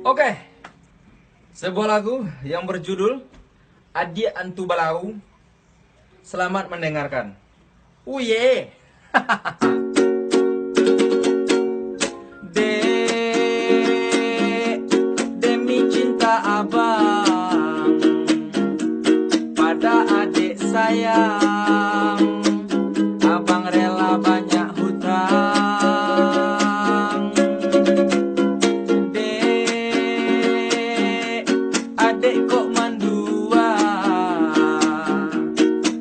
Oke, sebuah lagu yang berjudul Adia Antu Balau. Selamat mendengarkan. Uye. Demi cinta abang pada adik sayang, abang rela banyak hutang. Adik kok mandua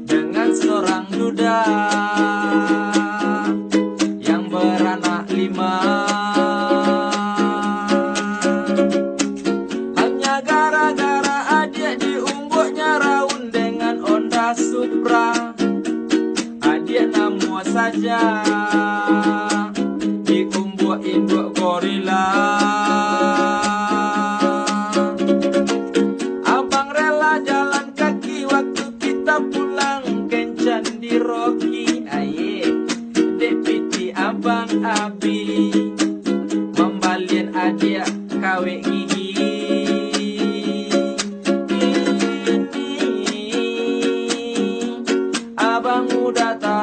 dengan seorang duda yang beranak 5. Hanya gara-gara adik diumbuknya raun dengan Honda Supra. Adik namu saja diumbuk-imbuk gorila. Abang rela jalan kaki waktu kita pulang kencan di Rocky. Aye, dek piti abang abi membalin adik kawe gigi. Ini abang udah tahu